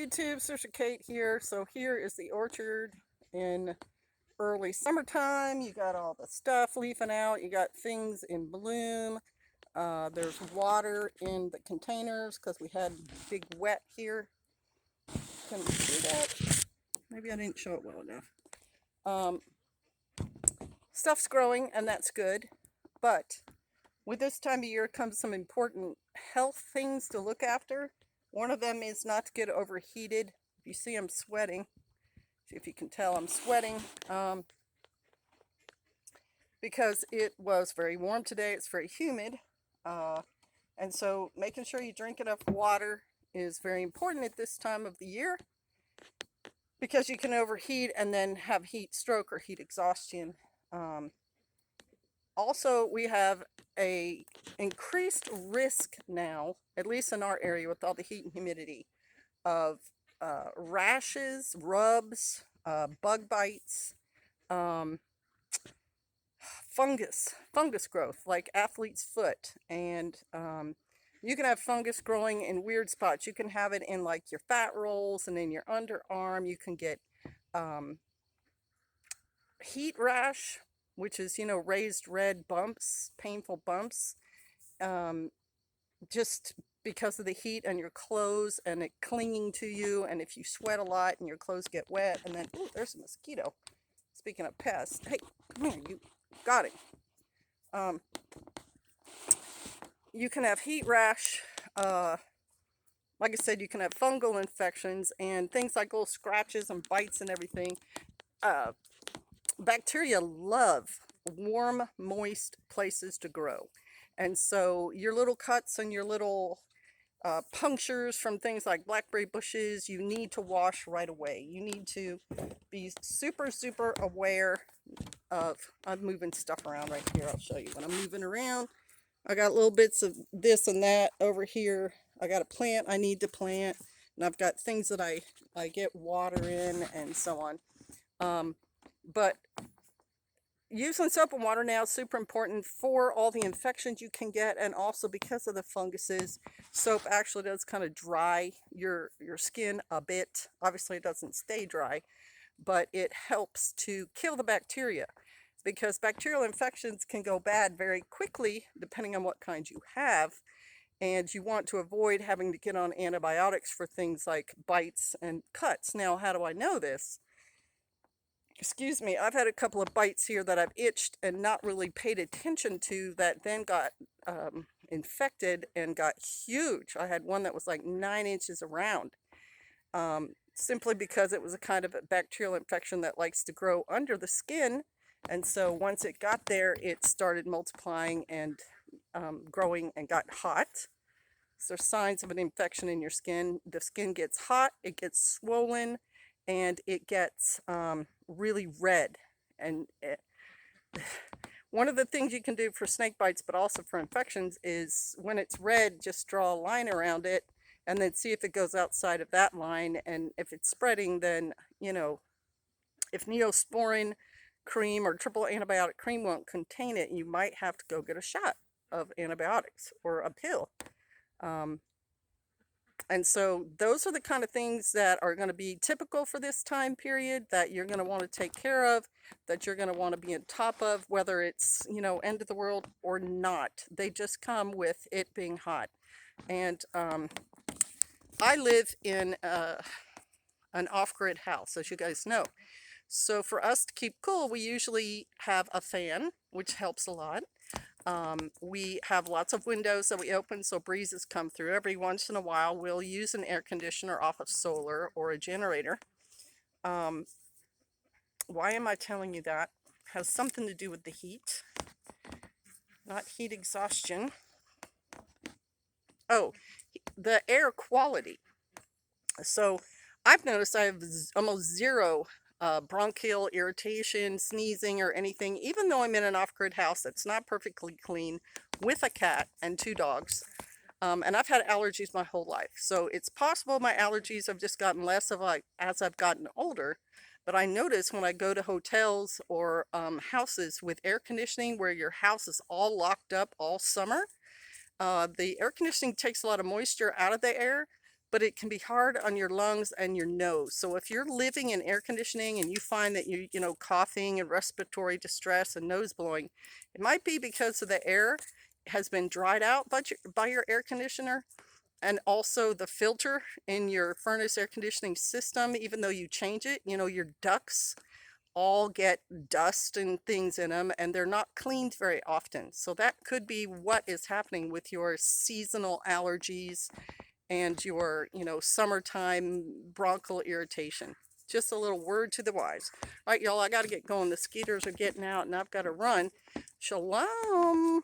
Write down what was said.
YouTube, Sister Kate here. So here is the orchard in early summertime. You got all the stuff leafing out. You got things in bloom. There's water in the containers because we had big wet here. Can you see that? Maybe I didn't show it well enough. Um, Stuff's growing and that's good. But with this time of year comes some important health things to look after. One of them is not to get overheated. If you see I'm sweating, see if you can tell I'm sweating, because it was very warm today. It's very humid. And so making sure you drink enough water is very important at this time of the year, because you can overheat and then have heat stroke or heat exhaustion. Also, we have a increased risk now, at least in our area with all the heat and humidity, of rashes, rubs, bug bites, um, fungus growth, like athlete's foot. And you can have fungus growing in weird spots. You can have it in like your fat rolls and in your underarm. You can get heat rash, which is, raised red bumps, painful bumps, just because of the heat and your clothes and it clinging to you. And if you sweat a lot and your clothes get wet, and then, ooh, there's a mosquito. Speaking of pests, hey, come here, you got it. You can have heat rash. Like I said, you can have fungal infections and things like little scratches and bites and everything. Bacteria love warm, moist places to grow. And so your little cuts and your little punctures from things like blackberry bushes, you need to wash right away. You need to be super, super aware of, I'm moving stuff around right here. I'll show you when I'm moving around. I got little bits of this and that over here. I got a plant I need to plant, and I've got things that I get water in and so on. But using soap and water now is super important for all the infections you can get, and also because of the funguses. Soap actually does kind of dry your skin a bit. Obviously it doesn't stay dry, but it helps to kill the bacteria, because bacterial infections can go bad very quickly depending on what kind you have, and you want to avoid having to get on antibiotics for things like bites and cuts. Now, how do I know this? Excuse me, I've had a couple of bites here that I've itched and not really paid attention to, that then got infected and got huge. I had one that was like 9 inches around, simply because it was a kind of a bacterial infection that likes to grow under the skin. And so once it got there, it started multiplying and growing and got hot. So signs of an infection in your skin. The skin gets hot, it gets swollen, and it gets really red. And one of the things you can do for snake bites, but also for infections, is when it's red, just draw a line around it and then see if it goes outside of that line. And if it's spreading, then, if Neosporin cream or triple antibiotic cream won't contain it, you might have to go get a shot of antibiotics or a pill. And so those are the kind of things that are going to be typical for this time period that you're going to want to take care of, that you're going to want to be on top of, whether it's, end of the world or not. They just come with it being hot. And I live in an off-grid house, as you guys know. So for us to keep cool, we usually have a fan, which helps a lot. We have lots of windows that we open so breezes come through. Every once in a while, we'll use an air conditioner off of solar or a generator. Why am I telling you that? It has something to do with the heat, not heat exhaustion. Oh, the air quality. So I've noticed I have almost zero bronchial irritation, sneezing, or anything, even though I'm in an off-grid house that's not perfectly clean, with a cat and 2 dogs. And I've had allergies my whole life. So it's possible my allergies have just gotten less as I've gotten older. But I notice when I go to hotels or houses with air conditioning, where your house is all locked up all summer, the air conditioning takes a lot of moisture out of the air, but it can be hard on your lungs and your nose. So if you're living in air conditioning and you find that you coughing and respiratory distress and nose blowing, it might be because of the air has been dried out by your air conditioner, and also the filter in your furnace air conditioning system. Even though you change it, your ducts all get dust and things in them, and they're not cleaned very often. So that could be what is happening with your seasonal allergies and your, summertime bronchial irritation. Just a little word to the wise. All right, y'all, I got to get going. The skeeters are getting out and I've got to run. Shalom.